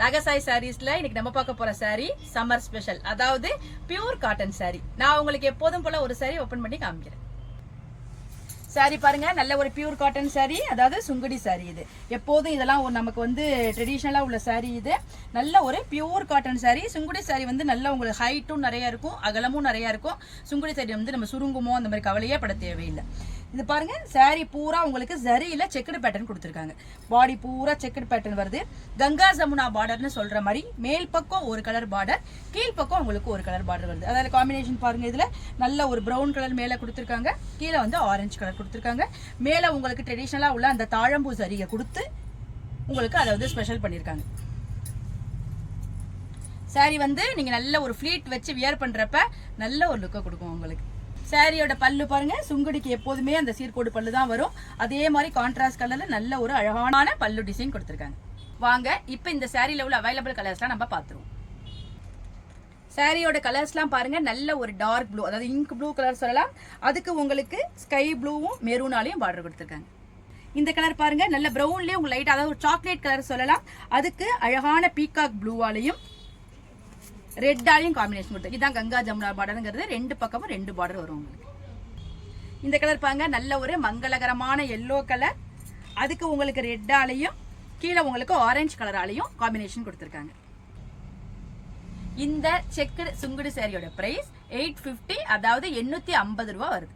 ராகசாய் சாரீஸ்ல இன்னைக்கு நம்ம பார்க்க போற சாரி சம்மர் ஸ்பெஷல், அதாவது பியூர் காட்டன் சாரி. நான் உங்களுக்கு எப்போதும் போல ஒரு சாரி ஓபன் பண்ணி காமிக்கிறேன். சாரி பாருங்க, நல்ல ஒரு பியூர் காட்டன் சாரி, அதாவது சுங்குடி சாரி. இது எப்போதும் இதெல்லாம் நமக்கு வந்து ட்ரெடிஷ்னலா உள்ள சாரி. இது நல்ல ஒரு pure cotton sorry. Sungudi sorry வந்து நல்ல உங்களுக்கு ஹைட்டும் நிறைய இருக்கும், அகலமும் நிறைய இருக்கும். சுங்குடி சாரி வந்து நம்ம சுருங்குமோ அந்த மாதிரி கவலையே பட தேவையில்லை. இது பாருங்க, சாரி பூரா உங்களுக்கு ஜரியில செக்குடு பேட்டர்ன் கொடுத்துருக்காங்க. பாடி பூரா செக்குடு பேட்டர்ன் வருது. கங்கா ஜமுனா பார்டர்னு சொல்ற மாதிரி மேல் பக்கம் ஒரு கலர் பார்டர், கீழ் பக்கம் உங்களுக்கு ஒரு கலர் பார்டர் வருது. அதாவது காம்பினேஷன் பாருங்க, இதுல நல்ல ஒரு ப்ரௌன் கலர் மேல கொடுத்துருக்காங்க, கீழே வந்து ஆரஞ்சு கலர் கொடுத்துருக்காங்க. மேல உங்களுக்கு ட்ரெடிஷ்னலா உள்ள அந்த தாழம்பூ சரியை கொடுத்து உங்களுக்கு அதை வந்து ஸ்பெஷல் பண்ணியிருக்காங்க. சாரி வந்து நீங்க நல்ல ஒரு ஃபிளீட் வச்சு வியர் பண்றப்ப நல்ல ஒரு லுக்கை கொடுக்கும் உங்களுக்கு. சாரியோட பல்லு பாருங்க, சுங்குடிக்கு எப்போதுமே அந்த சீர்கோடு பல்லு தான் வரும். அதே மாதிரி கான்ட்ராஸ்ட் கலர்ல நல்ல ஒரு அழகான பல்லு டிசைன் கொடுத்துருக்காங்க. வாங்க இப்ப இந்த சாரியில உள்ள அவைலபிள் கலர்ஸ்லாம் நம்ம பார்த்துருவோம். சாரியோட கலர்ஸ்லாம் பாருங்க, நல்ல ஒரு டார்க் ப்ளூ, அதாவது இங்க் ப்ளூ கலர் சொல்லலாம். அதுக்கு உங்களுக்கு ஸ்கை ப்ளூவும் மெரூனாலையும் பார்டர் கொடுத்துருக்காங்க. இந்த கலர் பாருங்க, நல்ல ப்ரௌன்லயே உங்களுக்கு லைட், அதாவது ஒரு சாக்லேட் கலர் சொல்லலாம். அதுக்கு அழகான பீகாக் ப்ளூவாலையும் ரெட்டாலையும் காம்பினேஷன் கொடுத்து, இதுதான் கங்கா ஜமுனா பார்டருங்கிறது. ரெண்டு பக்கமும் ரெண்டு பார்டர் வரும் உங்களுக்கு. இந்த கலர் பாருங்க, நல்ல ஒரு மங்களகரமான எல்லோ கலர். அதுக்கு உங்களுக்கு ரெட்டாலையும் கீழே உங்களுக்கு ஆரஞ்சு கலராலையும் காம்பினேஷன் கொடுத்துருக்காங்க. இந்த செக்குடு சுங்குடு சாரியோட பிரைஸ் 850, அதாவது 850 ரூபா வருது.